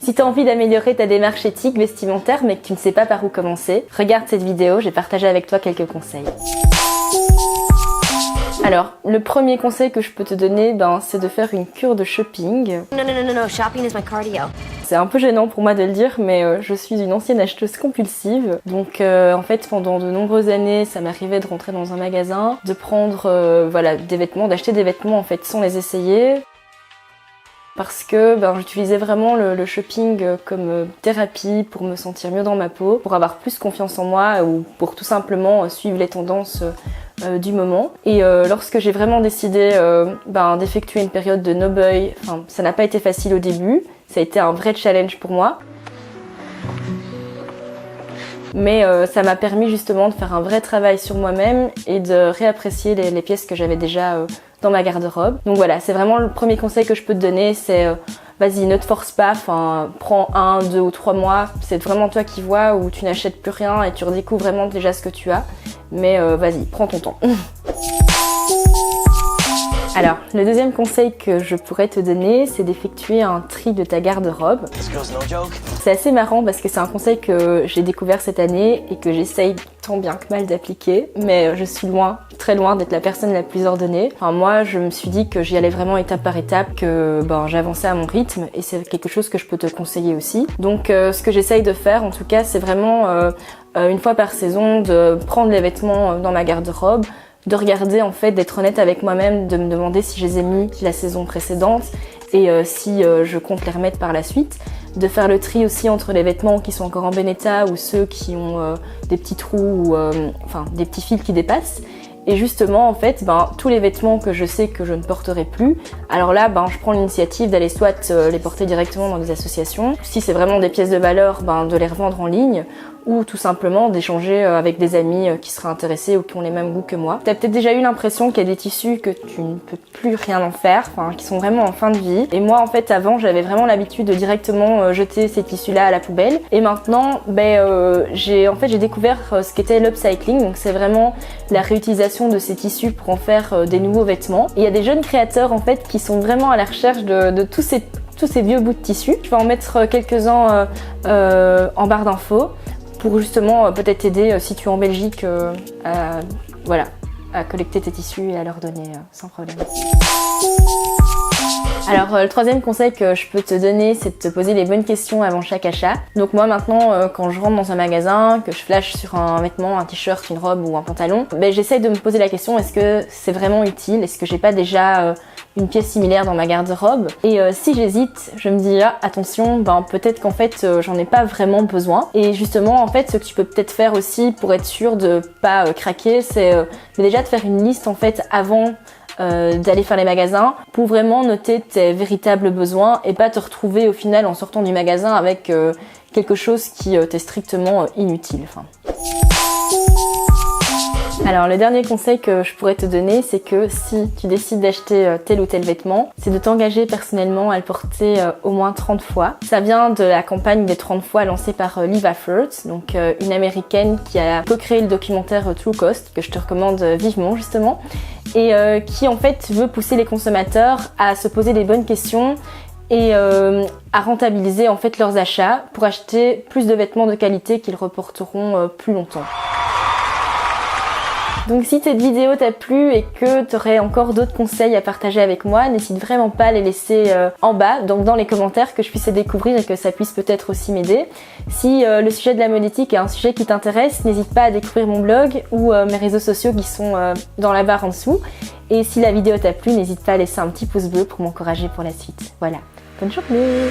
Si tu as envie d'améliorer ta démarche éthique vestimentaire mais que tu ne sais pas par où commencer, regarde cette vidéo, j'ai partagé avec toi quelques conseils. Alors, le premier conseil que je peux te donner, c'est de faire une cure de shopping. No, shopping is my cardio. C'est un peu gênant pour moi de le dire, mais je suis une ancienne acheteuse compulsive. Donc en fait, pendant de nombreuses années, ça m'arrivait de rentrer dans un magasin, de prendre des vêtements, d'acheter des vêtements en fait sans les essayer. Parce que j'utilisais vraiment le shopping comme thérapie pour me sentir mieux dans ma peau, pour avoir plus confiance en moi ou pour tout simplement suivre les tendances du moment. Et lorsque j'ai vraiment décidé d'effectuer une période de no-boy, ça n'a pas été facile au début, ça a été un vrai challenge pour moi. Mais ça m'a permis justement de faire un vrai travail sur moi-même et de réapprécier les pièces que j'avais déjà dans ma garde-robe. Donc voilà, c'est vraiment le premier conseil que je peux te donner, c'est vas-y, ne te force pas, prends 1, 2 ou 3 mois, c'est vraiment toi qui vois, où tu n'achètes plus rien et tu redécouvres vraiment déjà ce que tu as. Mais vas-y, prends ton temps. Alors, le deuxième conseil que je pourrais te donner, c'est d'effectuer un tri de ta garde-robe. C'est assez marrant parce que c'est un conseil que j'ai découvert cette année et que j'essaye tant bien que mal d'appliquer, mais je suis loin, très loin d'être la personne la plus ordonnée. Moi, je me suis dit que j'y allais vraiment étape par étape, que j'avançais à mon rythme et c'est quelque chose que je peux te conseiller aussi. Donc, ce que j'essaye de faire, en tout cas, c'est vraiment une fois par saison de prendre les vêtements dans ma garde-robe, de regarder en fait, d'être honnête avec moi-même, de me demander si je les ai mis la saison précédente et si je compte les remettre par la suite, de faire le tri aussi entre les vêtements qui sont encore en bon état ou ceux qui ont des petits trous ou des petits fils qui dépassent. Et justement, en fait, tous les vêtements que je sais que je ne porterai plus, alors là, je prends l'initiative d'aller soit les porter directement dans des associations, si c'est vraiment des pièces de valeur, de les revendre en ligne, ou tout simplement d'échanger avec des amis qui seraient intéressés ou qui ont les mêmes goûts que moi. T'as peut-être déjà eu l'impression qu'il y a des tissus que tu ne peux plus rien en faire, qui sont vraiment en fin de vie. Et moi, en fait, avant, j'avais vraiment l'habitude de directement jeter ces tissus-là à la poubelle. Et maintenant, j'ai découvert ce qu'était l'upcycling, donc c'est vraiment la réutilisation de ces tissus pour en faire des nouveaux vêtements. Et il y a des jeunes créateurs, en fait, qui sont vraiment à la recherche de tous ces vieux bouts de tissu. Je vais en mettre quelques-uns en barre d'infos, pour justement peut-être t'aider si tu es en Belgique à collecter tes tissus et à leur donner sans problème. Alors le troisième conseil que je peux te donner, c'est de te poser les bonnes questions avant chaque achat. Donc moi maintenant, quand je rentre dans un magasin, que je flash sur un vêtement, un t-shirt, une robe ou un pantalon, j'essaye de me poser la question, est-ce que c'est vraiment utile? Est-ce que j'ai pas déjà une pièce similaire dans ma garde-robe? Et si j'hésite, je me dis attention, peut-être qu'en fait j'en ai pas vraiment besoin. Et justement en fait ce que tu peux peut-être faire aussi pour être sûr de pas craquer, c'est déjà de faire une liste en fait avant d'aller faire les magasins pour vraiment noter tes véritables besoins et pas te retrouver au final en sortant du magasin avec quelque chose qui t'est strictement inutile. Alors le dernier conseil que je pourrais te donner, c'est que si tu décides d'acheter tel ou tel vêtement, c'est de t'engager personnellement à le porter au moins 30 fois. Ça vient de la campagne des 30 fois lancée par Liv Effort, donc une américaine qui a co-créé le documentaire True Cost, que je te recommande vivement justement, et qui en fait veut pousser les consommateurs à se poser les bonnes questions et à rentabiliser en fait leurs achats pour acheter plus de vêtements de qualité qu'ils reporteront plus longtemps. Donc si cette vidéo t'a plu et que tu aurais encore d'autres conseils à partager avec moi, n'hésite vraiment pas à les laisser en bas, donc dans les commentaires, que je puisse les découvrir et que ça puisse peut-être aussi m'aider. Si le sujet de la mode éthique est un sujet qui t'intéresse, n'hésite pas à découvrir mon blog ou mes réseaux sociaux qui sont dans la barre en dessous. Et si la vidéo t'a plu, n'hésite pas à laisser un petit pouce bleu pour m'encourager pour la suite. Voilà, bonne journée!